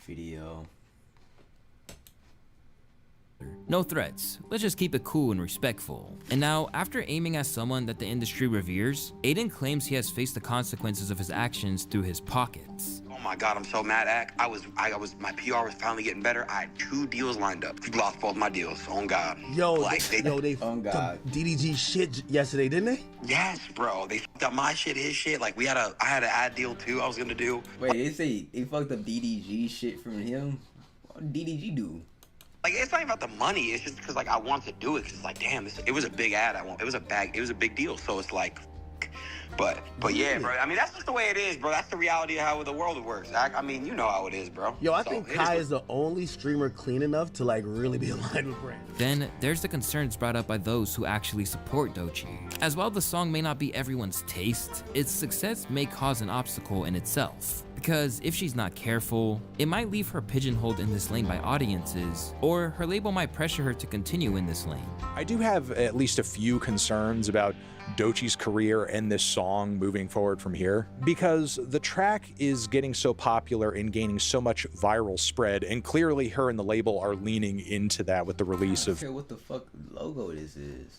video. No threats, let's just keep it cool and respectful. And now, after aiming at someone that the industry reveres, Aiden claims he has faced the consequences of his actions through his pockets. Oh my God, I'm so mad, Ak. My PR was finally getting better. I had 2 deals lined up. You lost both my deals, on God. They on God. DDG shit yesterday, didn't they? Yes, bro. They fucked up my shit, his shit. Like, I had an ad deal too I was gonna do. Wait, they say they fucked up DDG shit from him? What did DDG do? Like, it's not even about the money. It's just because, like, I want to do it. Because it's like, damn, it was a big ad. It was a big deal. So it's like, but yeah, bro. I mean, that's just the way it is, bro. That's the reality of how the world works. I mean, you know how it is, bro. Yo, I think Kai is the only streamer clean enough to like really be aligned with brand. Then there's the concerns brought up by those who actually support Doechii. As while the song may not be everyone's taste, its success may cause an obstacle in itself. Because if she's not careful, it might leave her pigeonholed in this lane by audiences, or her label might pressure her to continue in this lane. I do have at least a few concerns about Doechii's career and this song moving forward from here, because the track is getting so popular and gaining so much viral spread, and clearly her and the label are leaning into that with the release of what the fuck logo this is.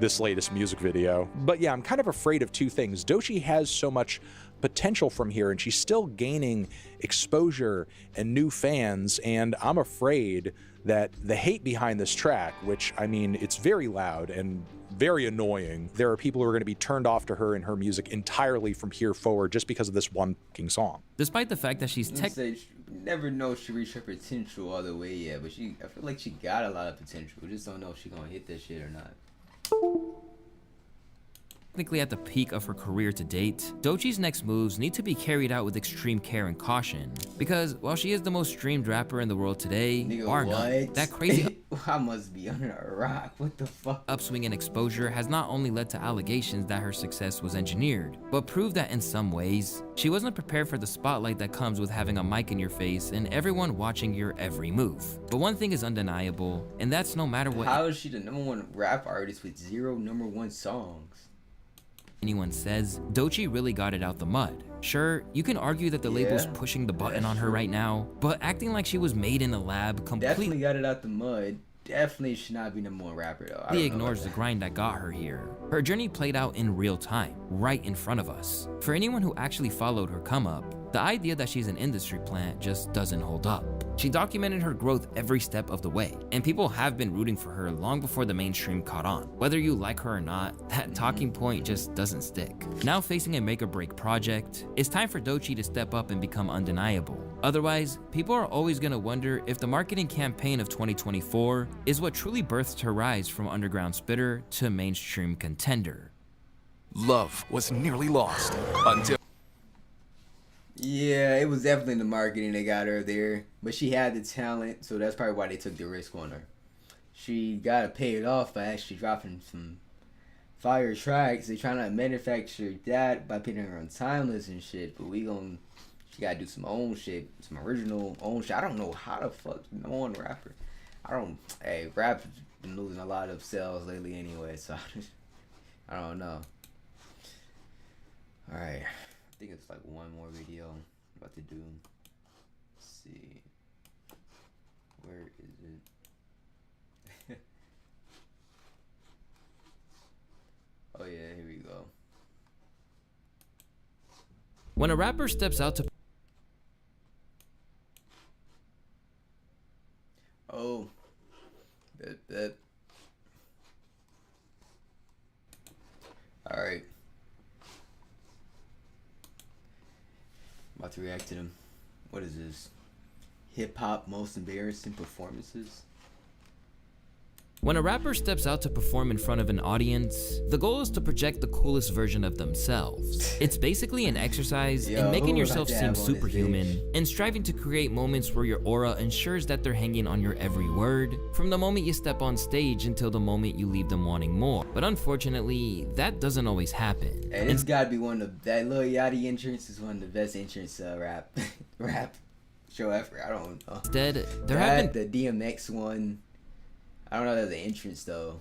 This latest music video. But yeah, I'm kind of afraid of 2 things. Doechii has so much potential from here, and she's still gaining exposure and new fans, and I'm afraid that the hate behind this track, which, I mean, it's very loud and very annoying, there are people who are going to be turned off to her and her music entirely from here forward just because of this one fucking song. Despite the fact that she's never know if she reached her potential all the way yet, but I feel like she got a lot of potential. We just don't know if she's gonna hit that shit or not. Technically at the peak of her career to date, Doechii's next moves need to be carried out with extreme care and caution. Because while she is the most streamed rapper in the world today, bar none, that crazy I must be under a rock. What the fuck? Upswing in exposure has not only led to allegations that her success was engineered, but proved that in some ways, she wasn't prepared for the spotlight that comes with having a mic in your face and everyone watching your every move. But one thing is undeniable, and that's no matter what— how is she the #1 rap artist with 0 #1 songs? Anyone says, Doechii really got it out the mud. Sure, you can argue that the label's pushing the button on her right now, but acting like she was made in a lab definitely got it out the mud. Definitely should not be #1 rapper though. He ignores the grind that got her here. Her journey played out in real time, right in front of us. For anyone who actually followed her come up, the idea that she's an industry plant just doesn't hold up. She documented her growth every step of the way, and people have been rooting for her long before the mainstream caught on. Whether you like her or not, that talking point just doesn't stick. Now facing a make or break project, it's time for Doechii to step up and become undeniable. Otherwise, people are always gonna wonder if the marketing campaign of 2024 is what truly birthed her rise from underground spitter to mainstream contender. Love was nearly lost until— yeah, it was definitely the marketing that got her there, but she had the talent, so that's probably why they took the risk on her. She gotta pay it off by actually dropping some fire tracks. They trying to manufacture that by putting her on timeless and shit, but she gotta do some own shit, some original own shit. I don't know how the fuck #1 rapper. Rap's been losing a lot of sales lately anyway, so I don't know. Alright. I think it's like one more video I'm about to do. Let's see. Where is it? Oh yeah, here we go. When a rapper steps out to— oh. Bet. Alright. About to react to them. What is this? Hip hop most embarrassing performances? When a rapper steps out to perform in front of an audience, the goal is to project the coolest version of themselves. It's basically an exercise in making yourself seem superhuman and striving to create moments where your aura ensures that they're hanging on your every word, from the moment you step on stage until the moment you leave them wanting more. But unfortunately, that doesn't always happen. And it's gotta be one of that Lil Yachty entrance is one of the best entrance rap show ever. I don't know. Instead, there have been the DMX one. I don't know if that's the entrance though.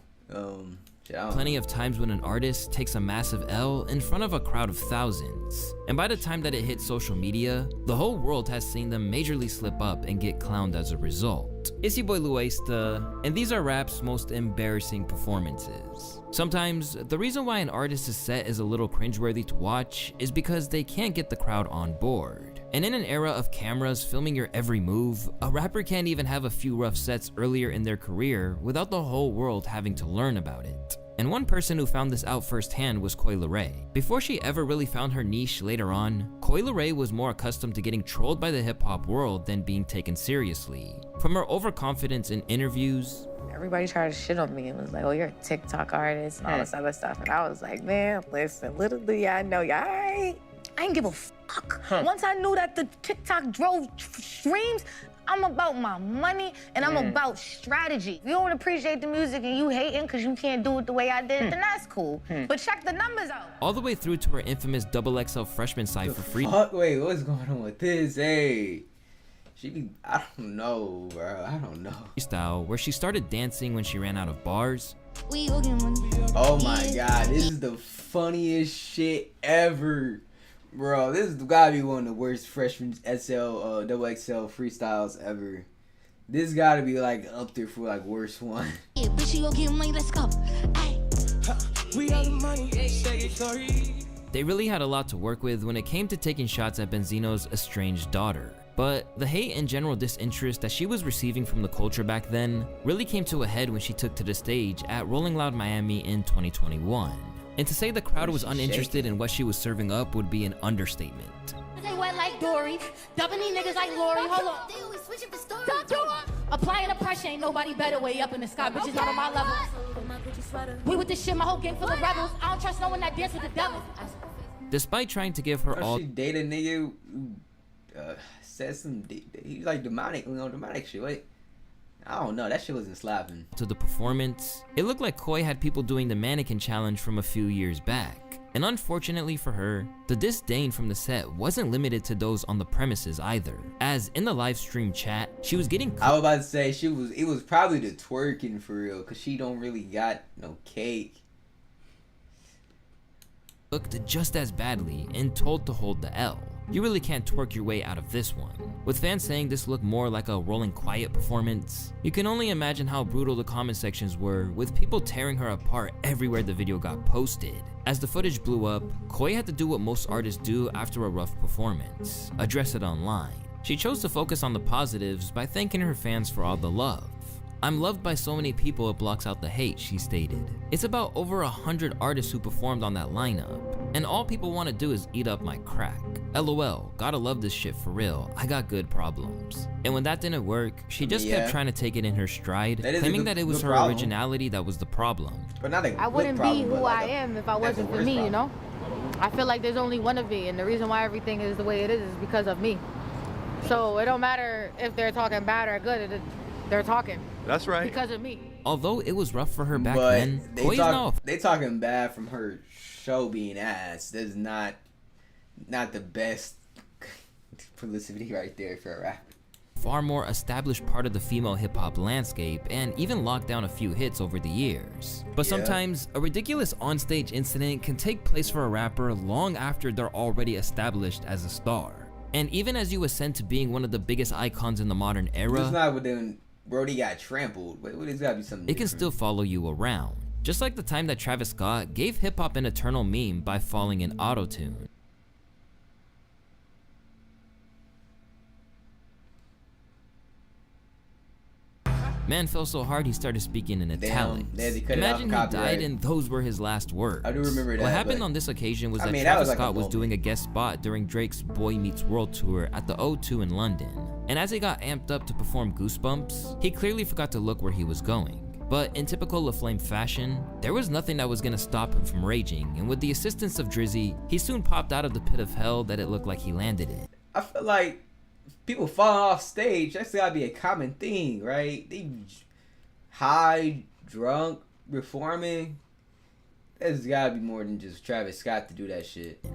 Shit, I don't Plenty know. of times when an artist takes a massive L in front of a crowd of thousands. And by the time that it hits social media, the whole world has seen them majorly slip up and get clowned as a result. It's your boy Luesta, and these are rap's most embarrassing performances. Sometimes, the reason why an artist's set is a little cringeworthy to watch is because they can't get the crowd on board. And in an era of cameras filming your every move, a rapper can't even have a few rough sets earlier in their career without the whole world having to learn about it. And one person who found this out firsthand was Coi Leray. Before she ever really found her niche later on, Coi Leray was more accustomed to getting trolled by the hip-hop world than being taken seriously. From her overconfidence in interviews, everybody tried to shit on me and was like, oh, you're a TikTok artist and all this other stuff. And I was like, man, listen, little do y'all know, I ain't give a fuck. Once I knew that the TikTok drove streams, I'm about my money and I'm about strategy. If you don't appreciate the music and you hating because you can't do it the way I did it, then that's cool. But check the numbers out. all the way through to her infamous XXL freshman site for free. Fuck, wait, what's going on with this? Hey, she be, I don't know, bro. I don't know. Style, where she started dancing when she ran out of bars. Oh my god, this is the funniest shit ever. Bro, this has gotta be one of the worst freshman XXL freestyles ever. This gotta be like up there for like worst one. Yeah, bitch, you gon' get money, let's go. Ay. We got the money, sorry. They really had a lot to work with when it came to taking shots at Benzino's estranged daughter. But the hate and general disinterest that she was receiving from the culture back then really came to a head when she took to the stage at Rolling Loud Miami in 2021. And to say the crowd was uninterested in what she was serving up would be an understatement. They wet like Dory, dumping these niggas like Lori. Hold on. They always switching the story. Applying the pressure, ain't nobody better way up in the sky. Bitches not on my level. We with this shit, my whole gang full of rebels. I don't trust no one that dance with the devil. Despite trying to give her all She date a nigga who said some, he like demonic shit. Wait, I don't know, that shit wasn't slapping. to the performance, it looked like Coi had people doing the mannequin challenge from a few years back. And unfortunately for her, the disdain from the set wasn't limited to those on the premises either, as in the live stream chat, she was getting I was about to say it was probably the twerking for real, cause she don't really got no cake. cooked just as badly and told to hold the L. You really can't twerk your way out of this one. With fans saying this looked more like a Rolling Quiet performance, you can only imagine how brutal the comment sections were, with people tearing her apart everywhere the video got posted. As the footage blew up, Coi had to do what most artists do after a rough performance, address it online. She chose to focus on the positives by thanking her fans for all the love. I'm loved by so many people it blocks out the hate, she stated. It's about over 100 artists who performed on that lineup, and all people want to do is eat up my crack. LOL, gotta love this shit for real, I got good problems. And when that didn't work, she just kept trying to take it in her stride, claiming that it was her originality that was the problem. But not a I wouldn't problem, be who like I am if I wasn't for me, you know? I feel like there's only one of me, and the reason why everything is the way it is because of me. So it don't matter if they're talking bad or good, they're talking. That's right. Because of me. Although it was rough for her back But then, Coi is now they talking bad from her show being ass. That's not the best publicity right there for a rapper. far more established part of the female hip-hop landscape and even locked down a few hits over the years. But sometimes, a ridiculous onstage incident can take place for a rapper long after they're already established as a star. And even as you ascend to being one of the biggest icons in the modern era, it's not when Brody got trampled. Wait, it's gotta be something it can still follow you around. Just like the time that Travis Scott gave hip-hop an eternal meme by falling in auto-tune. Man fell so hard he started speaking in italics. Imagine he died and those were his last words. I do remember that. What happened on this occasion was that Travis Scott was doing a guest spot during Drake's Boy Meets World tour at the O2 in London. And as he got amped up to perform Goosebumps, he clearly forgot to look where he was going. But in typical LaFlame fashion, there was nothing that was gonna stop him from raging, and with the assistance of Drizzy, he soon popped out of the pit of hell that it looked like he landed in. I feel like people falling off stage, that's gotta be a common thing, right? They high, drunk, performing. There's gotta be more than just Travis Scott to do that shit.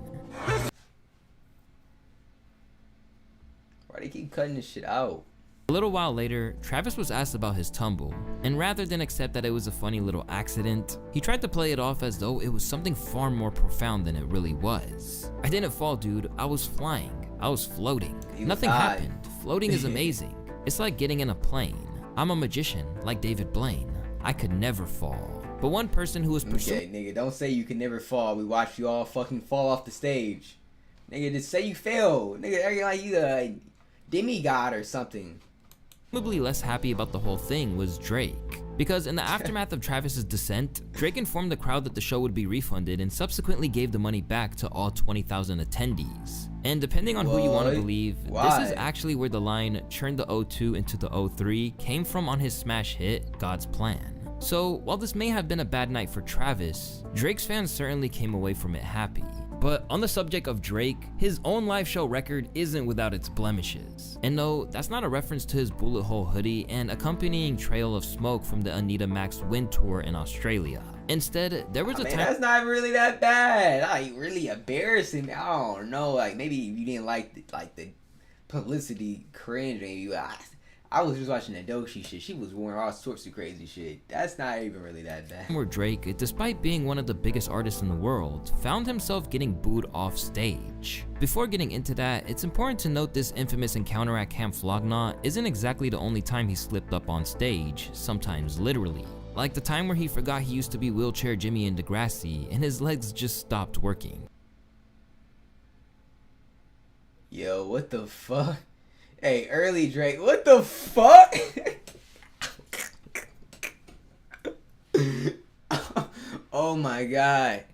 Why they keep cutting this shit out? A little while later, Travis was asked about his tumble, and rather than accept that it was a funny little accident, he tried to play it off as though it was something far more profound than it really was. "I didn't fall, dude. I was flying. I was floating. Nothing happened. Floating is amazing. It's like getting in a plane. I'm a magician, like David Blaine. I could never fall." But one person who was pursuing— Okay, nigga, don't say you can never fall. We watched you all fucking fall off the stage. Nigga, just say you fell. Nigga, acting like you a demigod or something. Probably less happy about the whole thing was Drake. Because in the aftermath of Travis's descent, Drake informed the crowd that the show would be refunded and subsequently gave the money back to all 20,000 attendees. And depending on who you want to believe, this is actually where the line "turn the O2 into the O3" came from on his smash hit, God's Plan. So while this may have been a bad night for Travis, Drake's fans certainly came away from it happy. But on the subject of Drake, his own live show record isn't without its blemishes. And no, that's not a reference to his bullet hole hoodie and accompanying trail of smoke from the Anita Max Wind Tour in Australia. Instead, there was a time— that's not really that bad. Like, really embarrassing. I don't know. Like, maybe you didn't like the publicity cringe. Maybe I was just watching that Doechii shit. She was wearing all sorts of crazy shit. That's not even really that bad. Where Drake, despite being one of the biggest artists in the world, found himself getting booed off stage. Before getting into that, it's important to note this infamous encounter at Camp Flog Gnaw isn't exactly the only time he slipped up on stage, sometimes literally. Like the time where he forgot he used to be Wheelchair Jimmy in Degrassi and his legs just stopped working. Yo, what the fuck? Hey, early Drake, what the fuck? Oh my god.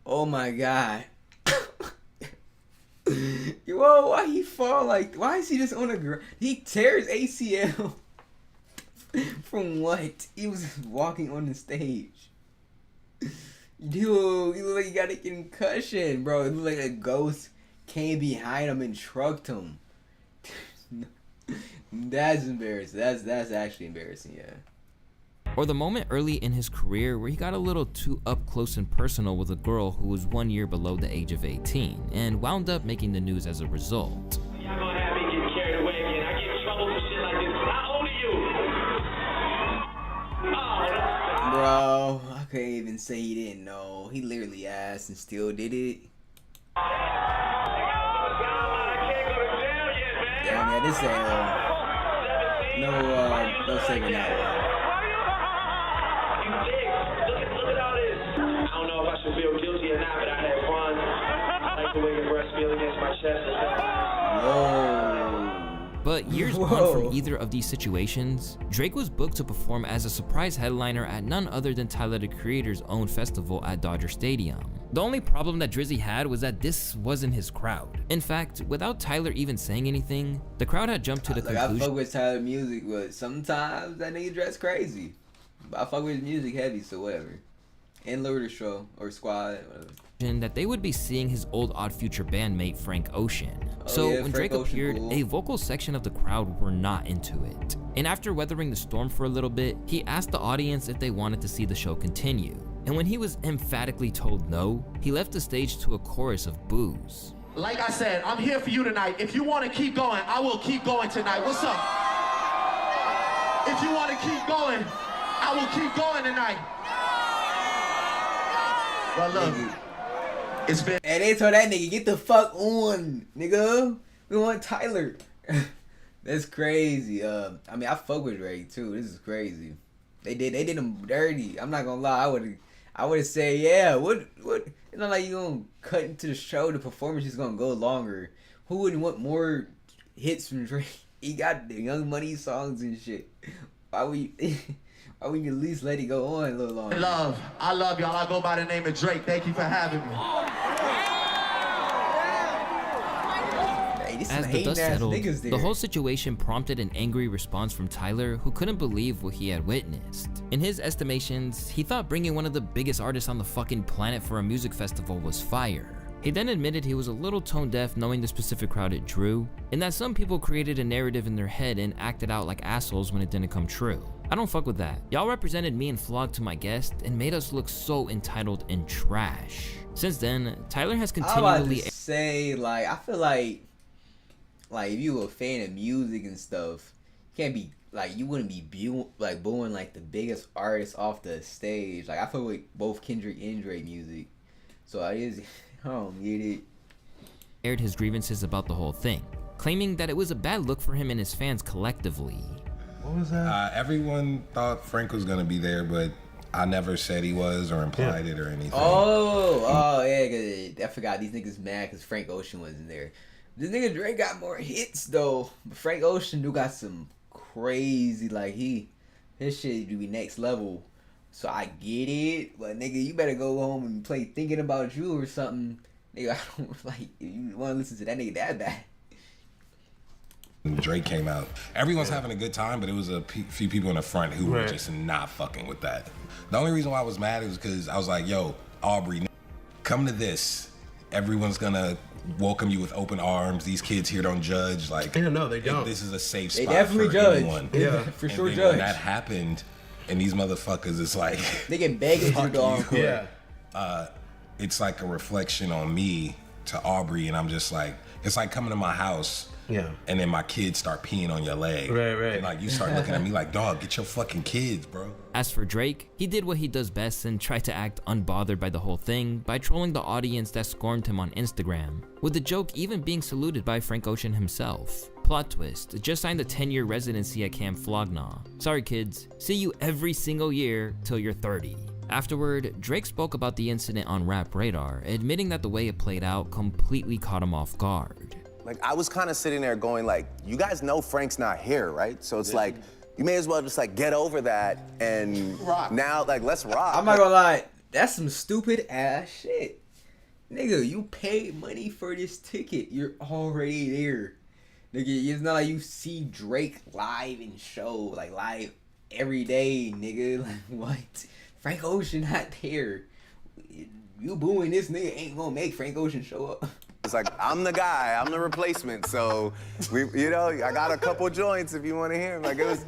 Oh my god. Whoa, why he fall like, why is he just on the ground? He tears ACL. From what? He was walking on the stage. Dude, he looked like he got a concussion, bro. It looked like a ghost came behind him and trucked him. That's embarrassing. That's actually embarrassing, yeah. Or the moment early in his career where he got a little too up close and personal with a girl who was 1 year below the age of 18 and wound up making the news as a result. Y'all gonna have me get carried away again. I get in trouble for shit like this. How old are you? Bro, I couldn't even say he didn't know. He literally asked and still did it. Damn, yeah, this ain't no saving that one. Look at all this. I don't know if I should feel guilty or not, but I had fun. I like the way your breasts feel against my chest. Whoa. But years on from either of these situations, Drake was booked to perform as a surprise headliner at none other than Tyler the Creator's own festival at Dodger Stadium. The only problem that Drizzy had was that this wasn't his crowd. In fact, without Tyler even saying anything, the crowd had jumped to the conclusion— I fuck with Tyler music, but sometimes that nigga dress crazy. But I fuck with his music heavy, so whatever. And Lord Show or Squad, whatever. That they would be seeing his old Odd Future bandmate Frank Ocean. So when Frank Drake Ocean, appeared, cool. a vocal section of the crowd were not into it. And after weathering the storm for a little bit, he asked the audience if they wanted to see the show continue. And when he was emphatically told no, he left the stage to a chorus of boos. Like I said, I'm here for you tonight. If you want to keep going, I will keep going tonight. What's up? If you want to keep going, I will keep going tonight. Well, look, it's been— And they told that nigga, get the fuck on, nigga. We want Tyler. That's crazy. I mean, I fuck with Drake too. This is crazy. They did him dirty. I'm not gonna lie. I would have said, yeah. What? It's not like you gonna cut into the show. The performance is gonna go longer. Who wouldn't want more hits from Drake? He got the Young Money songs and shit. Why would you at least let it go on a little longer? I love y'all. I go by the name of Drake. Thank you for having me. As the dust settled, the whole situation prompted an angry response from Tyler, who couldn't believe what he had witnessed. In his estimations, he thought bringing one of the biggest artists on the fucking planet for a music festival was fire. He then admitted he was a little tone deaf knowing the specific crowd it drew, and that some people created a narrative in their head and acted out like assholes when it didn't come true. I don't fuck with that. Y'all represented me and Flog to my guest and made us look so entitled and trash. Since then, Tyler has continually— I'm about to say, like, I feel like if you a fan of music and stuff, can't be like, you wouldn't be booing like the biggest artists off the stage. Like I feel with both Kendrick and Drake music, so I don't get it. Aired his grievances about the whole thing, claiming that it was a bad look for him and his fans collectively. What was that? Everyone thought Frank was gonna be there, but I never said he was or implied it or anything. Oh yeah, 'cause I forgot these niggas mad because Frank Ocean wasn't there. This nigga Drake got more hits though, but Frank Ocean do got some crazy, like his shit do be next level. So I get it, but nigga, you better go home and play Thinking About You or something. Nigga, I don't like, if you want to listen to that nigga that bad. Drake came out. Everyone's having a good time, but it was a few people in the front who were just not fucking with that. The only reason why I was mad is because I was like, yo, Aubrey, come to this. Everyone's gonna welcome you with open arms. These kids here don't judge. Like, no, they don't. This is a safe spot. They definitely for judge. Anyone. Yeah, for sure then judge. When that happened, and these motherfuckers, it's like they get begging to the encore. Yeah. It's like a reflection on me to Aubrey, and I'm just like, it's like coming to my house. Yeah. And then my kids start peeing on your leg. Right. And like you start looking at me like, dog, get your fucking kids, bro. As for Drake, he did what he does best and tried to act unbothered by the whole thing by trolling the audience that scorned him on Instagram, with the joke even being saluted by Frank Ocean himself. Plot twist, just signed a 10-year residency at Camp Flog Gnaw. Sorry kids, see you every single year till you're 30. Afterward, Drake spoke about the incident on Rap Radar, admitting that the way it played out completely caught him off guard. Like, I was kind of sitting there going like, you guys know Frank's not here, right? So it's like, you may as well just like get over that and now like, let's rock. I'm not gonna lie, that's some stupid ass shit. Nigga, you paid money for this ticket. You're already there. Nigga, it's not like you see Drake live in show, like live every day, nigga. Like, what? Frank Ocean not there. You booing this nigga ain't gonna make Frank Ocean show up. It's like, I'm the guy, I'm the replacement, so, I got a couple joints if you want to hear them. Like, it was,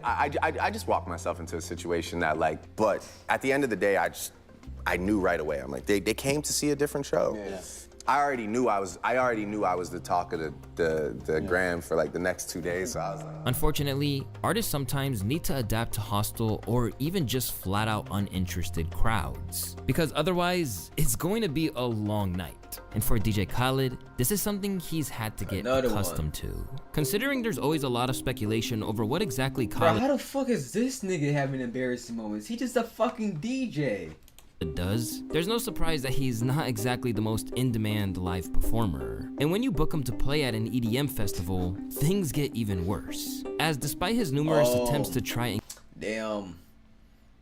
I just walked myself into a situation that, like, but at the end of the day, I knew right away. I'm like, they came to see a different show. Yeah. I already knew I was the talk of the gram for like the next 2 days, so I was like. Unfortunately, artists sometimes need to adapt to hostile or even just flat out uninterested crowds, because otherwise it's going to be a long night. And for DJ Khaled, this is something he's had to get accustomed to. Considering there's always a lot of speculation over what exactly Khaled— Bro, how the fuck is this nigga having embarrassing moments? He just a fucking DJ. Does, there's no surprise that he's not exactly the most in-demand live performer. And when you book him to play at an EDM festival, things get even worse. As despite his numerous attempts to try and— Damn.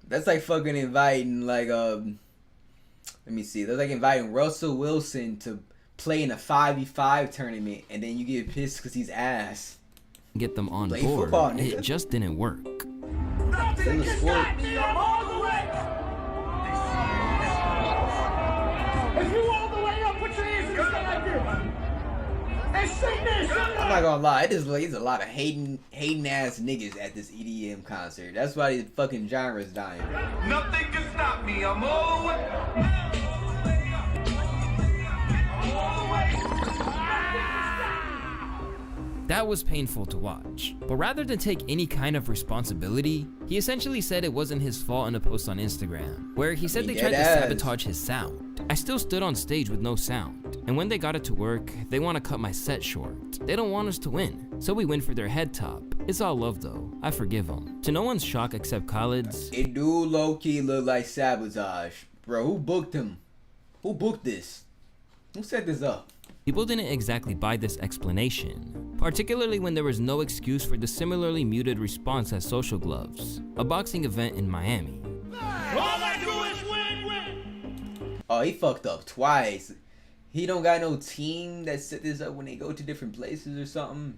That's like fucking inviting like let me see. That's like inviting Russell Wilson to play in a 5v5 tournament and then you get pissed because he's ass. Get them on play board. Football, it just didn't work. It's in the sport. If you all the way up, put your hands in the sky like this. And sing this. I'm not gonna lie, there's a lot of hating ass niggas at this EDM concert. That's why these fucking genres dying. Nothing can stop me. I'm all the way up. That was painful to watch, but rather than take any kind of responsibility, he essentially said it wasn't his fault in a post on Instagram, where he said they tried to sabotage his sound. I still stood on stage with no sound, and when they got it to work, they want to cut my set short. They don't want us to win, so we went for their head top. It's all love though, I forgive them. To no one's shock except Khaled's— It do low-key look like sabotage. Bro, who booked him? Who booked this? Who set this up? People didn't exactly buy this explanation, particularly when there was no excuse for the similarly muted response at Social Gloves, a boxing event in Miami. All I do is win. Oh, he fucked up twice. He don't got no team that set this up when they go to different places or something.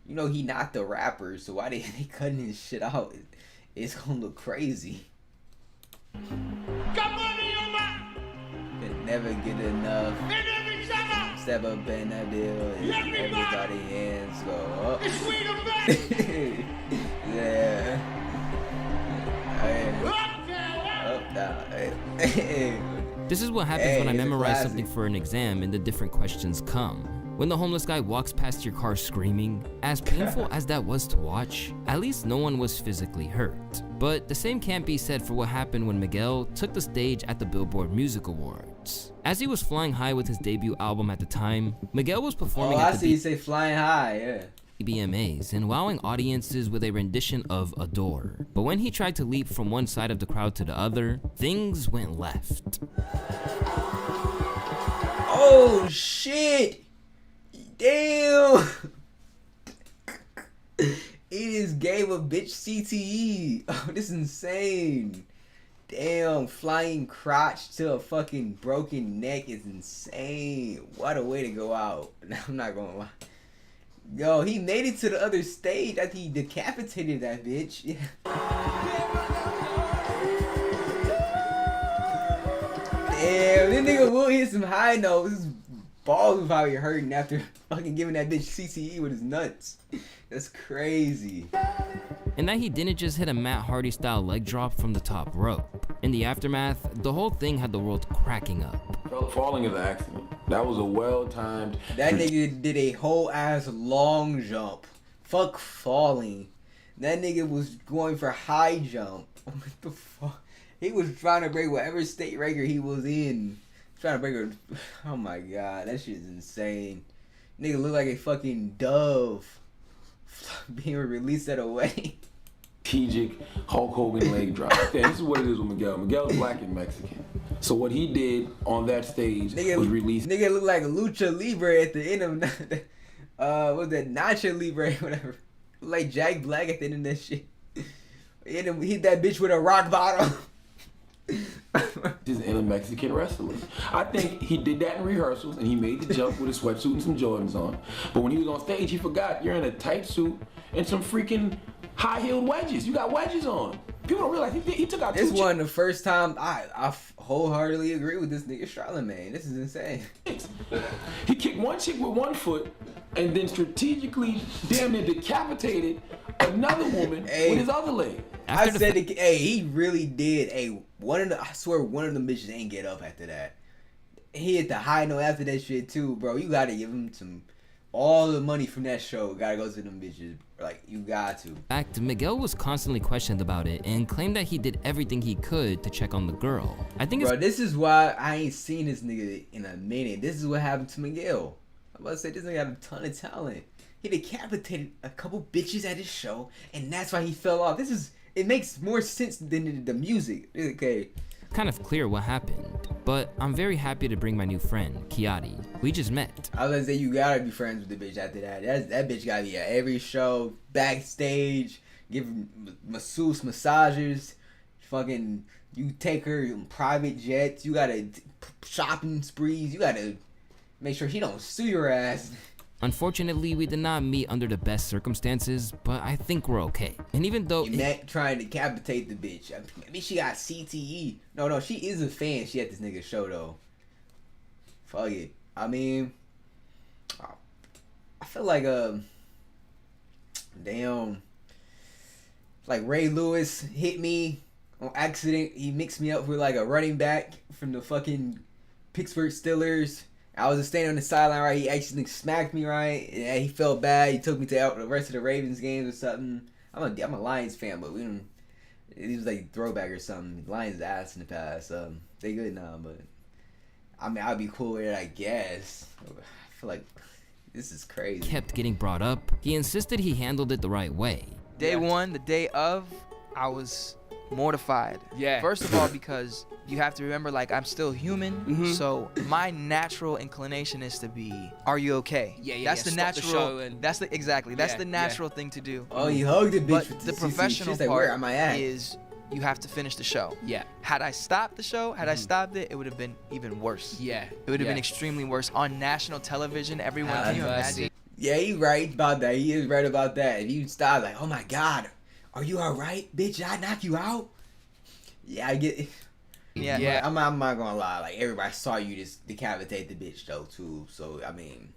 You know he not the rapper, so why they cutting his shit out? It's gonna look crazy. Got money on my. Can never get enough. Step up in that deal and everybody hands go up. It's sweet and back. Yeah. Up, down. This is what happens when I memorize classic. something for an exam and the different questions come. When the homeless guy walks past your car screaming, as painful as that was to watch, at least no one was physically hurt. But the same can't be said for what happened when Miguel took the stage at the Billboard Music Awards. As he was flying high with his debut album at the time, Miguel was performing at the I see you say flying high, yeah. BMAs and wowing audiences with a rendition of Adore. But when he tried to leap from one side of the crowd to the other, things went left. Oh shit! Damn! He just gave a bitch CTE. Oh, this is insane. Damn, flying crotch to a fucking broken neck is insane. What a way to go out. I'm not gonna lie. Yo, he made it to the other stage after he decapitated that bitch. Yeah. Damn, this nigga will hit some high notes. His balls was probably hurting after fucking giving that bitch CTE with his nuts. That's crazy. And that he didn't just hit a Matt Hardy style leg drop from the top rope. In the aftermath, the whole thing had the world cracking up. Falling is an accident. That was a well-timed... That nigga did a whole ass long jump. Fuck falling. That nigga was going for high jump. What the fuck? He was trying to break whatever state record he was in. Trying to break her. Oh my god, that shit is insane. Nigga look like a fucking dove being released at a wedding. Strategic Hulk Hogan leg drop. Yeah, this is what it is with Miguel. Miguel's black and Mexican. So what he did on that stage was released. Nigga look like a lucha libre at the end of what's that, Nacho Libre, whatever. Like Jack Black at the end of that shit. Hit that bitch with a rock bottom. He's in a Mexican wrestler. I think he did that in rehearsals and he made the jump with a sweatsuit and some Jordans on. But when he was on stage, he forgot you're in a tight suit and some freaking high-heeled wedges. You got wedges on. People don't realize he took out This two wasn't the first time. I wholeheartedly agree with this nigga Charlamagne. This is insane. He kicked one chick with one foot and then strategically damn near decapitated another woman with his other leg. I said, he really did. I swear one of the bitches ain't get up after that. He hit the high note after that shit too, bro. You gotta give him all the money from that show. Gotta go to them bitches. Like, you got to. In fact, Miguel was constantly questioned about it and claimed that he did everything he could to check on the girl. I think bro, this is why I ain't seen this nigga in a minute. This is what happened to Miguel. I'm about to say, this nigga had a ton of talent. He decapitated a couple bitches at his show, and that's why he fell off. It makes more sense than the music. Okay. Kind of clear what happened, but I'm very happy to bring my new friend, Kiati. We just met. I was gonna say, you gotta be friends with the bitch after that. That bitch gotta be at every show, backstage, give masseuse massages, fucking, you take her in private jets, you gotta shopping sprees, you gotta make sure she don't sue your ass. Unfortunately, we did not meet under the best circumstances, but I think we're okay. And even though you met trying to decapitate the bitch, maybe she got CTE. No, she is a fan. She at this nigga's show though. Fuck it. I mean, I feel like damn, like Ray Lewis hit me on accident. He mixed me up with like a running back from the fucking Pittsburgh Steelers. I was just standing on the sideline, right? He actually smacked me, right? And he felt bad. He took me to the rest of the Ravens games or something. I'm a Lions fan, but it was like throwback or something. Lions ass in the past. They good now, but I mean, I'd be cool with it, I guess. I feel like this is crazy. Kept getting brought up. He insisted he handled it the right way. Day one, the day of, I was mortified. Yeah. First of all, because you have to remember, like, I'm still human, so my natural inclination is to be, are you okay? Yeah, that's the natural. That's the natural thing to do. Oh, you hugged the bitch. But with the professional like, part where am I at? is you have to finish the show. Yeah. Had I stopped the show, had I stopped it, it would have been even worse. Yeah. It would have been extremely worse on national television. Everyone, can you imagine? Yeah, he right about that. He is right about that. If you stop, like, oh my God, are you all right, bitch? Did I knock you out? Yeah, I get it. Yeah. I'm not gonna lie. Like, everybody saw you just decapitate the bitch though too. So I mean,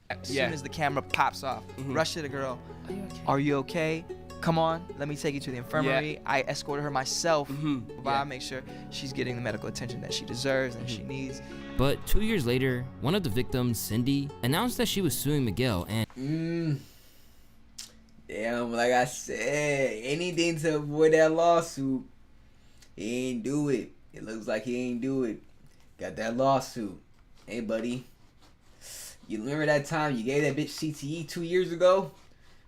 as soon as the camera pops off, rush to the girl. Are you okay? come on, let me take you to the infirmary. I escorted her myself. I make sure she's getting the medical attention that she deserves and she needs. But 2 years later, one of the victims, Cindy, announced that she was suing Miguel and damn, like I said, anything to avoid that lawsuit. He ain't do it. It looks like he ain't do it. Got that lawsuit. Hey, buddy. You remember that time you gave that bitch CTE 2 years ago?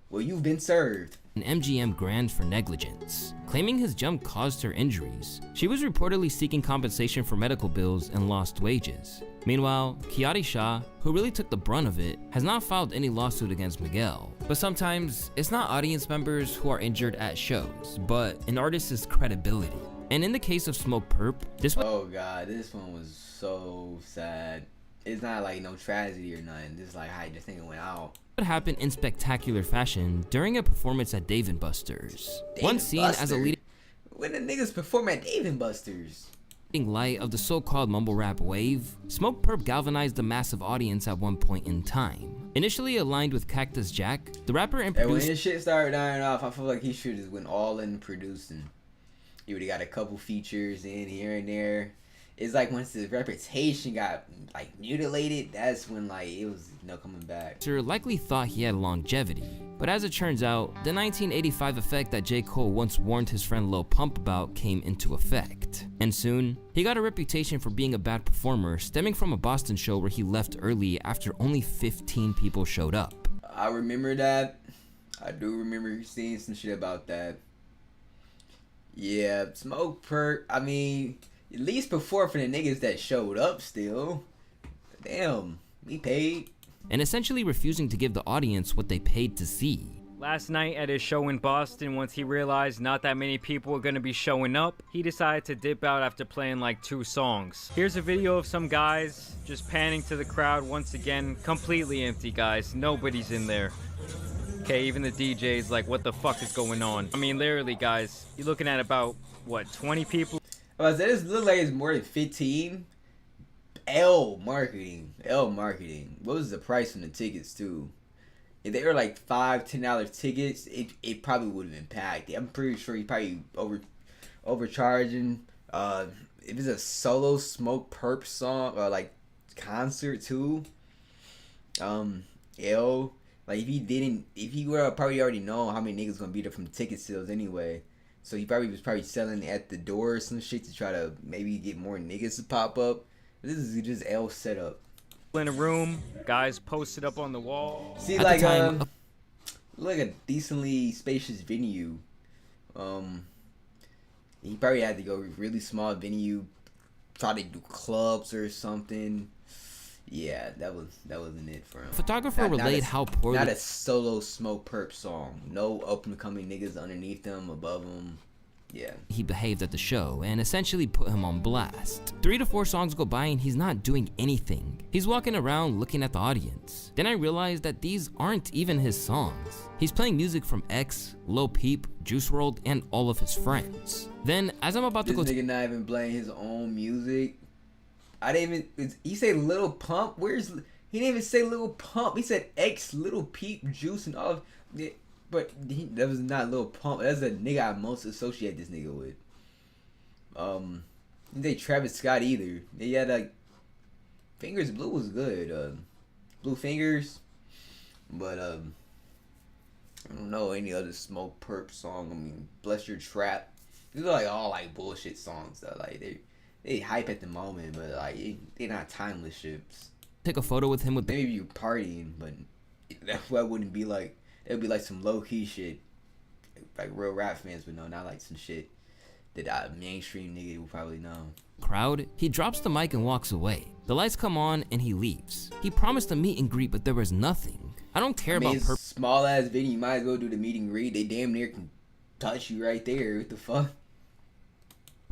Well, you've been served. an MGM grant for negligence, claiming his jump caused her injuries. She was reportedly seeking compensation for medical bills and lost wages. Meanwhile, Kiati Shah, who really took the brunt of it, has not filed any lawsuit against Miguel. But sometimes, it's not audience members who are injured at shows, but an artist's credibility. And in the case of Smoke Perp, this was— oh god, this one was so sad. It's not like no tragedy or nothing. This is like how this thing went out. What happened in spectacular fashion during a performance at Dave & Buster's. One scene as a leading— when the niggas perform at Dave & Buster's? light of the so-called mumble rap wave, Smoke Perp galvanized a massive audience at one point in time. Initially aligned with Cactus Jack, the rapper and When producer— his shit started dying off, I feel like he should have went all in producing. He would've got a couple features in here and there. It's like once his reputation got like mutilated, that's when like it was no coming back. likely thought he had longevity, but as it turns out, the 1985 effect that J. Cole once warned his friend Lil Pump about came into effect. And soon, he got a reputation for being a bad performer, stemming from a Boston show where he left early after only 15 people showed up. I remember that. I do remember seeing some shit about that. Yeah, Smoke Perp, I mean, at least before for the niggas that showed up still. Damn, we paid. And essentially refusing to give the audience what they paid to see. Last night at his show in Boston, once he realized not that many people were gonna be showing up, he decided to dip out after playing like 2 songs. Here's a video of some guys just panning to the crowd once again, completely empty, guys. Nobody's in there. Okay, even the DJ's like, what the fuck is going on? I mean, literally, guys, you're looking at about, what, 20 people? This looks like it's more than 15. L marketing. What was the price on the tickets too? If they were like $5-10 tickets, it probably would have been packed. I'm pretty sure he probably overcharging. If it's a solo Smoke Perp song or like concert too. Like if he were probably already know how many niggas gonna be there from ticket sales anyway. So he probably was selling at the door or some shit to try to maybe get more niggas to pop up. This is just L setup. In a room, guys posted up on the wall. See, like like a decently spacious venue. He probably had to go really small venue, try to do clubs or something. Yeah, that wasn't it for him. Photographer relayed how poorly— not a solo Smoke Perp song. No up and coming niggas underneath him, above him. Yeah. He behaved at the show and essentially put him on blast. 3 to 4 songs go by and he's not doing anything. He's walking around looking at the audience. Then I realized that these aren't even his songs. He's playing music from X, Lil Peep, Juice WRLD, and all of his friends. Then, as I'm about to go— this nigga not even playing his own music. I didn't even— he said Lil Pump? He didn't even say Lil Pump. He said X, Lil Peep, Juice, and all. But that was not Lil Pump. That's the nigga I most associate this nigga with. Didn't say Travis Scott either. They had like Fingers Blue was good. Blue Fingers. But I don't know any other Smoke Perp song. I mean, Bless Your Trap. These are like all like bullshit songs though. Like they hype at the moment, but like they're not timeless ships. Take a photo with him with— maybe you partying, but that wouldn't be like— it would be like some low key shit, like real rap fans would know, not like some shit that a mainstream nigga would probably know. Crowd, he drops the mic and walks away. The lights come on and he leaves. He promised a meet and greet, but there was nothing. I don't care about Perp. Small ass venue, you might as well do the meet and greet. They damn near can touch you right there. What the fuck?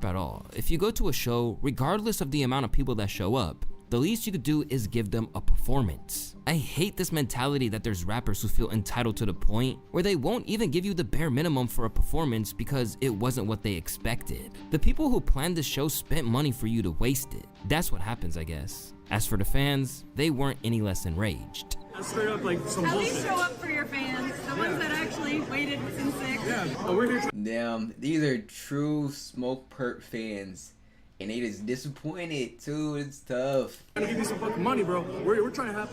At all. If you go to a show, regardless of the amount of people that show up, the least you could do is give them a performance. I hate this mentality that there's rappers who feel entitled to the point where they won't even give you the bare minimum for a performance because it wasn't what they expected. The people who planned the show spent money for you to waste it. That's what happens, I guess. As for the fans, they weren't any less enraged. Straight up like some bullshit. At least show up for your fans, the ones that actually wait excited. It's sick. Yeah. Oh, we're here. Damn, these are true Smoke Perp fans. And they just disappointed too. It's tough. I'm trying to give you some fucking money, bro. We're trying to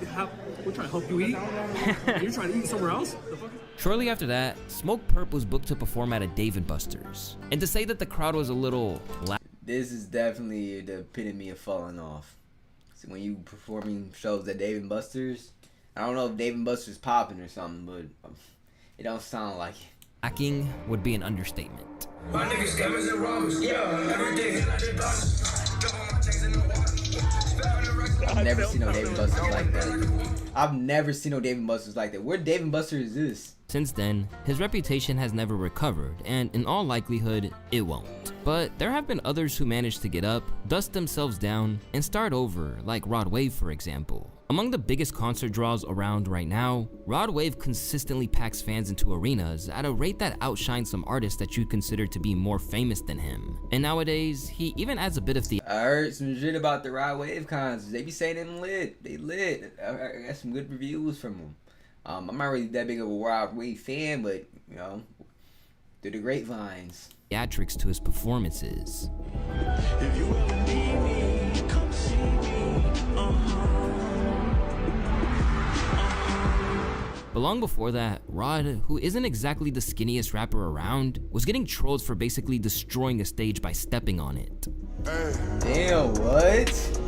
we're trying to help you eat. You're trying to eat somewhere else? The fuck? Shortly after that, Smoke Perp was booked to perform at a Dave & Buster's. And to say that the crowd was a little this is definitely the epitome of falling off. So when you performing shows at Dave & Buster's, I don't know if Dave & Buster's popping or something, but it don't sound like it. lacking would be an understatement. My niggas scammers and robbers, yeah, everything. I've never seen no Dave & Buster's like that. I've never seen no Dave & Buster's like that. Where Dave & Buster's is this? Since then, his reputation has never recovered, and in all likelihood, it won't. But there have been others who managed to get up, dust themselves down, and start over, like Rod Wave for example. Among the biggest concert draws around right now, Rod Wave consistently packs fans into arenas at a rate that outshines some artists that you'd consider to be more famous than him. And nowadays, he even adds a bit of the I heard some shit about the Rod Wave concerts. They be saying them lit. They lit. I got some good reviews from them. I'm not really that big of a Rod Wave fan, but, you know, they're the grapevines. theatrics to his performances. If you ever need me, come see me. But long before that, Rod, who isn't exactly the skinniest rapper around, was getting trolled for basically destroying a stage by stepping on it. Damn, what?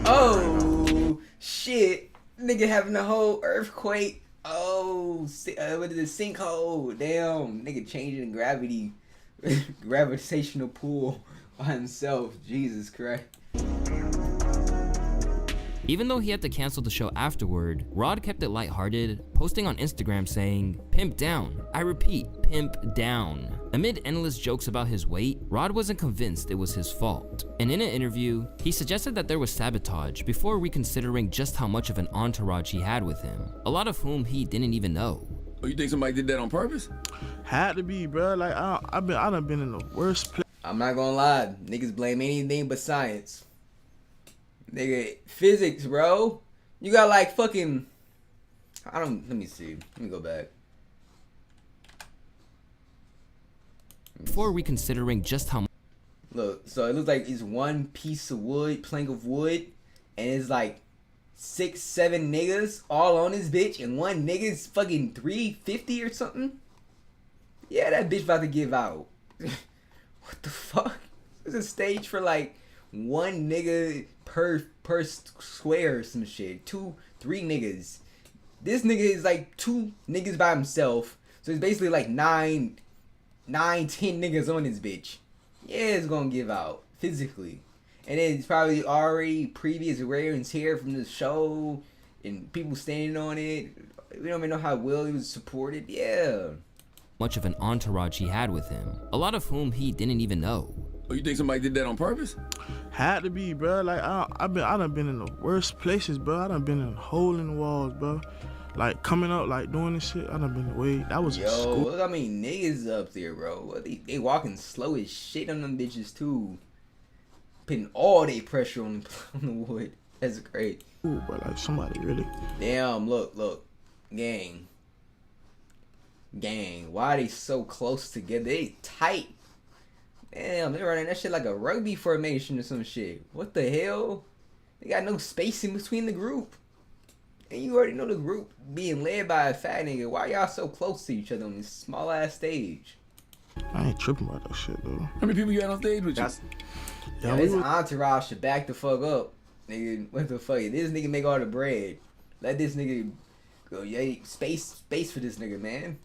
Oh, shit. Nigga having a whole earthquake. Oh, what is it? Sinkhole. Damn. Nigga changing gravity. Gravitational pull by himself. Jesus Christ. Even though he had to cancel the show afterward, Rod kept it lighthearted, posting on Instagram saying, "Pimp down. I repeat, pimp down." Amid endless jokes about his weight, Rod wasn't convinced it was his fault. And in an interview, he suggested that there was sabotage before reconsidering just how much of an entourage he had with him, a lot of whom he didn't even know. Oh, you think somebody did that on purpose? Had to be, bro. Like, I done been in the worst place. I'm not gonna lie. Niggas blame anything but science. Nigga, physics, bro. You got like fucking... let me see. Let me go back. Before reconsidering just how much... Look, so it looks like it's one piece of wood, plank of wood, and it's like 6, 7 niggas all on this bitch, and one nigga's fucking 350 or something? Yeah, that bitch about to give out. What the fuck? There's a stage for like one nigga per square or some shit. 2, 3 niggas. This nigga is like 2 niggas by himself. So it's basically like 9, 10 niggas on this bitch. Yeah, it's gonna give out physically. And then it's probably already previous wear and tear from the show and people standing on it. We don't even know how well it was supported. Yeah. Much of an entourage he had with him, a lot of whom he didn't even know. Oh, you think somebody did that on purpose? Had to be, bro. Like, I done been in the worst places, bro. I done been in a hole in the walls, bro. Like, coming up, like, doing this shit, I done been away. That was school. Look how many niggas up there, bro. They walking slow as shit on them bitches, too. Putting all their pressure on the wood. That's great. Ooh, bro, like, somebody really... Damn, look. Gang. Why are they so close together? They tight. Damn, they're running that shit like a rugby formation or some shit. What the hell? They got no space in between the group. And you already know the group being led by a fat nigga. Why y'all so close to each other on this small ass stage? I ain't tripping about that shit, though. How many people you had on stage with you? Yeah, this entourage should back the fuck up. Nigga, what the fuck? This nigga make all the bread. Let this nigga go. Yeah, space for this nigga, man.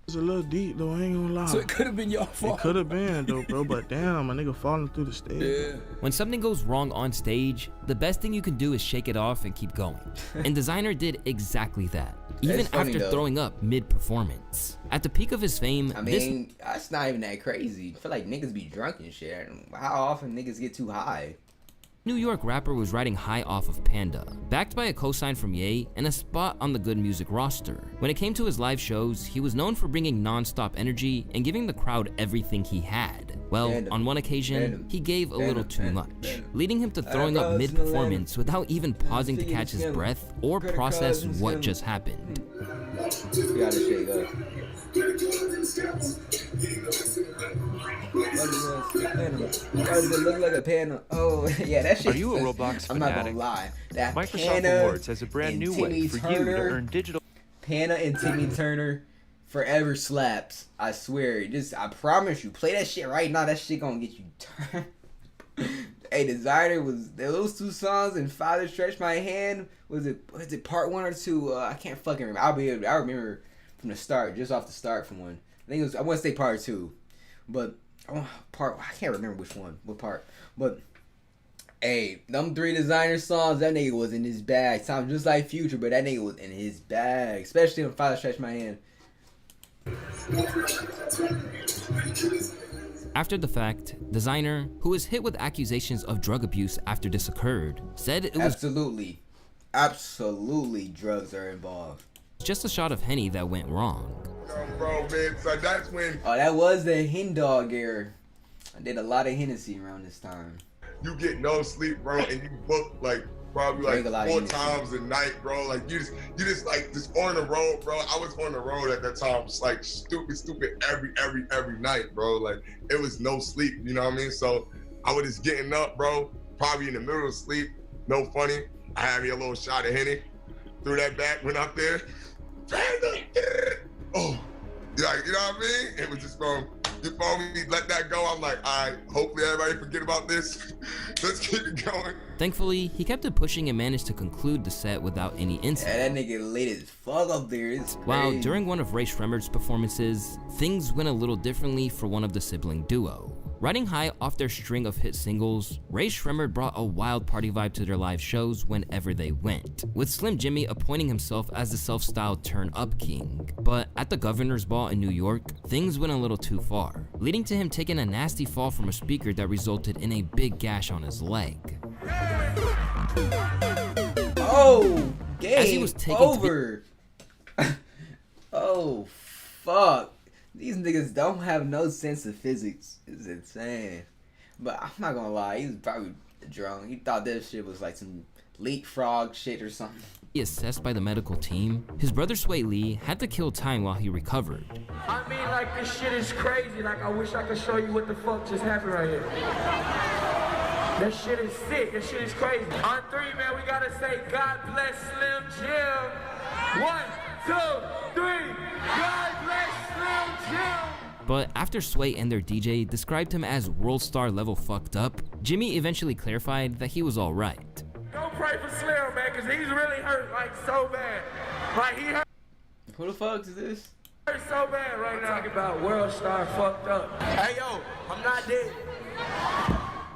It's a little deep, though, I ain't gonna lie. So it could have been your fault. It could have been, though, bro, but damn, my nigga falling through the stage. Yeah. When something goes wrong on stage, the best thing you can do is shake it off and keep going. And Designer did exactly that, even after throwing up mid-performance. At the peak of his fame, I mean, that's not even that crazy. I feel like niggas be drunk and shit. How often niggas get too high? New York rapper was riding high off of Panda, backed by a cosign from Ye and a spot on the Good Music roster. When it came to his live shows, he was known for bringing non-stop energy and giving the crowd everything he had. Well, on one occasion, he gave a little too much, leading him to throwing up mid-performance without even pausing to catch his breath or process what just happened. You gotta shake up. Why does it look like a panel? Oh, yeah, that shit. Are you a Roblox I'm not fanatic? gonna lie. That Microsoft Panna Rewards has a brand and new Timmy way for you to earn digital. Panna and Timmy Turner forever slaps. I swear. I promise you. Play that shit right now. That shit gonna get you turned. Hey, Designer was those two songs and Father Stretch My Hand. Was it part 1 or 2? I can't fucking remember. I remember from the start, just off the start from one. I think it was. I want to say part 2, but I can't remember what part. But hey, them 3 Designer songs, that nigga was in his bag. Sounds just like Future, but that nigga was in his bag, especially when Father Stretch My Hand. After the fact, Designer, who was hit with accusations of drug abuse after this occurred, said it was absolutely drugs are involved. Just a shot of Henny that went wrong. Bro, man, so that's when that was the hen dog era. I did a lot of Hennessy around this time. you get no sleep, bro, and you book like probably like 4 times a night, bro. Like you just like on the road, bro. I was on the road at that time, just like stupid every night, bro. Like it was no sleep, you know what I mean? So I was just getting up, bro, probably in the middle of sleep, no funny. I had me a little shot of Henny, threw that back, went up there, oh, like, you know what I mean? It was just from, you feel me, let that go. I'm like, all right, hopefully everybody forget about this. Let's keep it going. Thankfully, he kept it pushing and managed to conclude the set without any incident. Yeah, that nigga late as fuck up there. While during one of Ray Shremmer's performances, things went a little differently for one of the sibling duo. Riding high off their string of hit singles, Ray Shremmer brought a wild party vibe to their live shows whenever they went, with Slim Jimmy appointing himself as the self-styled turn-up king. But at the Governor's Ball in New York, things went a little too far, leading to him taking a nasty fall from a speaker that resulted in a big gash on his leg. Oh, game As he was taken over. Oh, fuck. These niggas don't have no sense of physics. It's insane. But I'm not gonna lie, he was probably drunk. He thought this shit was like some leapfrog shit or something. Assessed by the medical team, his brother Sway Lee had to kill time while he recovered. I mean, like, this shit is crazy. Like, I wish I could show you what the fuck just happened right here. That shit is sick. That shit is crazy. On 3, man, we gotta say, God bless Slim Jim. 1, 2, 3. God bless Slim Jim. But after Sway and their DJ described him as world star level fucked up, Jimmy eventually clarified that he was alright. Go pray for Slim, man, because he's really hurt, like, so bad. Like, he hurt. Who the fuck is this? Hurt so bad right now. Talking about world star fucked up. Hey, yo, I'm not dead.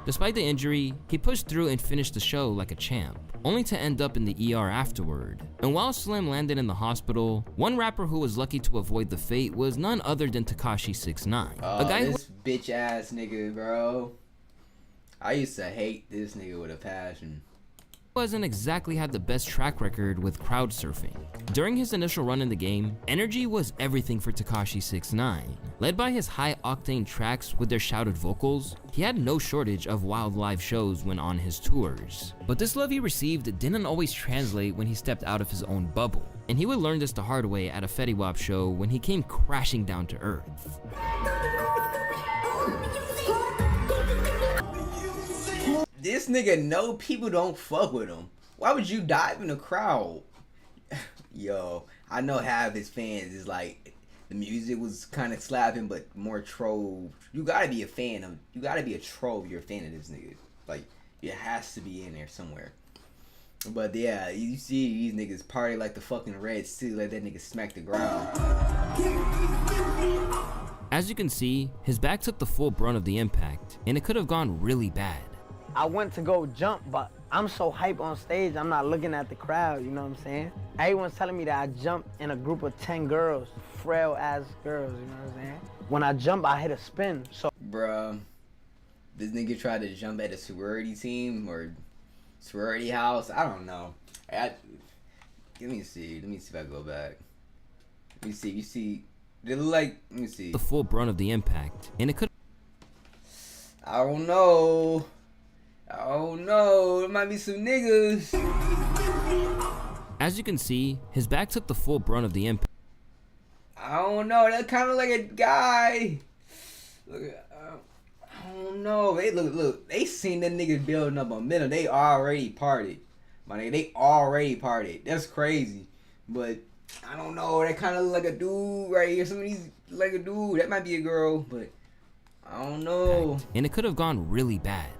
Despite the injury, he pushed through and finished the show like a champ, only to end up in the ER afterward. And while Slim landed in the hospital, one rapper who was lucky to avoid the fate was none other than Tekashi 6ix9ine, a guy this bitch ass nigga, bro. I used to hate this nigga with a passion. Wasn't exactly had the best track record with crowd surfing. During his initial run in the game, energy was everything for Tekashi 6ix9ine. Led by his high-octane tracks with their shouted vocals, he had no shortage of wild live shows when on his tours. But this love he received didn't always translate when he stepped out of his own bubble, and he would learn this the hard way at a Fetty Wap show when he came crashing down to earth. This nigga know people don't fuck with him. Why would you dive in the crowd? Yo, I know half his fans is like, the music was kind of slapping, but more troll. You gotta be a fan of, you gotta be a troll if you're a fan of this nigga. Like, it has to be in there somewhere. But yeah, you see these niggas party like the fucking Reds too, let that nigga smack the ground. As you can see, his back took the full brunt of the impact, and it could have gone really bad. I went to go jump, but I'm so hype on stage, I'm not looking at the crowd, you know what I'm saying? Everyone's telling me that I jumped in a group of 10 girls, frail ass girls, you know what I'm saying? When I jump, I hit a spin, so. Bruh, this nigga tried to jump at a sorority team or sorority house, I don't know. Let me see if I go back. Let me see, you see, they look like, let me see. The full brunt of the impact, and it could. I don't know. Oh no, there might be some niggas. As you can see, his back took the full brunt of the impact. I don't know. That's kind of like a guy. Look, I don't know. They look. They seen that nigga building up momentum. They already parted, my nigga. They already parted. That's crazy. But I don't know. That kind of look like a dude right here. Some of these like a dude. That might be a girl, but I don't know. And it could have gone really bad.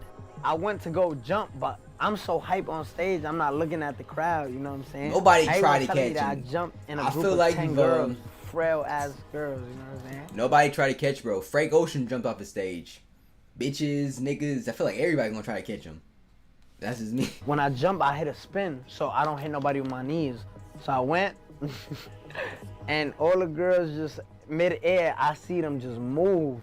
I went to go jump, but I'm so hype on stage, I'm not looking at the crowd, you know what I'm saying? Nobody tried to catch him. I jumped in a group feel of like 10 girls, frail ass girls, you know what I'm saying? Nobody tried to catch bro. Frank Ocean jumped off the stage. Bitches, niggas, I feel like everybody gonna try to catch him. That's just me. When I jump, I hit a spin, so I don't hit nobody with my knees. So I went, and all the girls just mid-air, I see them just move.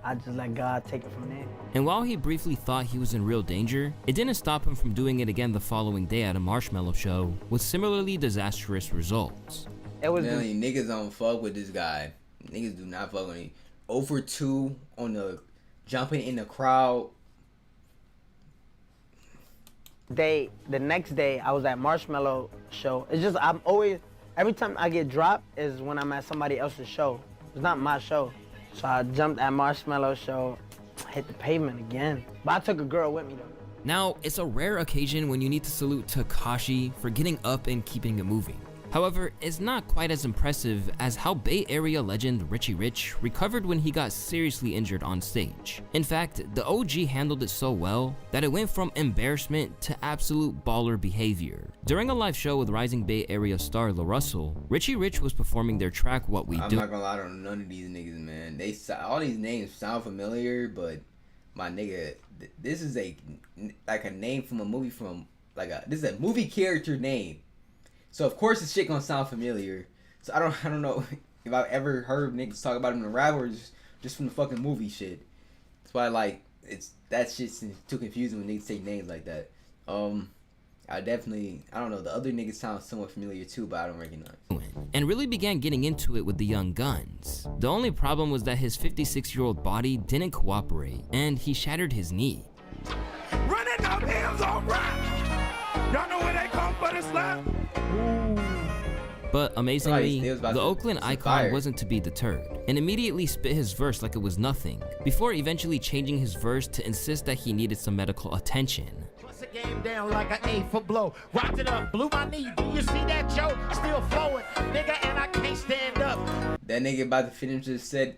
I just let God take it from there. And while he briefly thought he was in real danger, it didn't stop him from doing it again the following day at a Marshmello show with similarly disastrous results. It was niggas don't fuck with this guy. Niggas do not fuck with him. 0 for 2 on the jumping in the crowd. The next day, I was at Marshmello show. It's just, I'm always, every time I get dropped is when I'm at somebody else's show. It's not my show. So I jumped at Marshmello show, hit the pavement again. But I took a girl with me though. Now, it's a rare occasion when you need to salute Doechii for getting up and keeping it moving. However, it's not quite as impressive as how Bay Area legend Richie Rich recovered when he got seriously injured on stage. In fact, the OG handled it so well that it went from embarrassment to absolute baller behavior. During a live show with rising Bay Area star La Russell, Richie Rich was performing their track What We Do. I'm not gonna lie to none of these niggas, man. All these names sound familiar, but my nigga, this is like a name from a movie this is a movie character name. So of course this shit gonna sound familiar. So I don't know if I've ever heard niggas talk about him in the rap or just from the fucking movie shit. That's why that shit's too confusing when niggas say names like that. I don't know, the other niggas sound somewhat familiar too, but I don't recognize. And really began getting into it with the Young Guns. The only problem was that his 56-year-old body didn't cooperate, and he shattered his knee. Running up hills on rap. Y'all know where they come for the slap? But amazingly, the Oakland icon fire. wasn't to be deterred, and immediately spit his verse like it was nothing, before eventually changing his verse to insist that he needed some medical attention. Plus the game down like an A for blow. Rocked it up, blew my knee. Do you see that, Joe? Still flowing, nigga, and I can't stand up. That nigga about to finish just said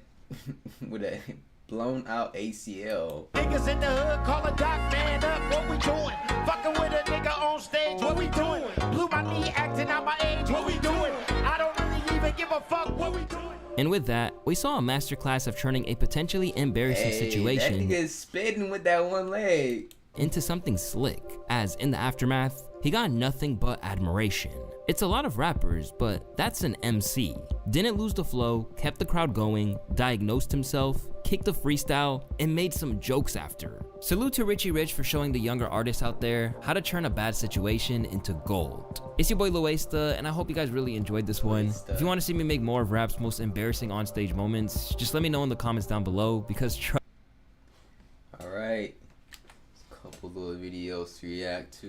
with a blown out ACL. Niggas in the hood call a doc man up. What we doing? Fucking with a nigga on stage. What we doing? Blew my knee, acting out my age. What we doing? I don't really even give a fuck. What we doing? And with that, we saw a masterclass of turning a potentially embarrassing situation that nigga's spitting with that one leg into something slick, as in the aftermath, he got nothing but admiration. It's a lot of rappers, but that's an MC. Didn't lose the flow, kept the crowd going, diagnosed himself, kicked the freestyle, and made some jokes after. Salute to Richie Rich for showing the younger artists out there how to turn a bad situation into gold. It's your boy Loesta, and I hope you guys really enjoyed this one. If you want to see me make more of rap's most embarrassing onstage moments, just let me know in the comments down below, because Alright, couple little videos to react to.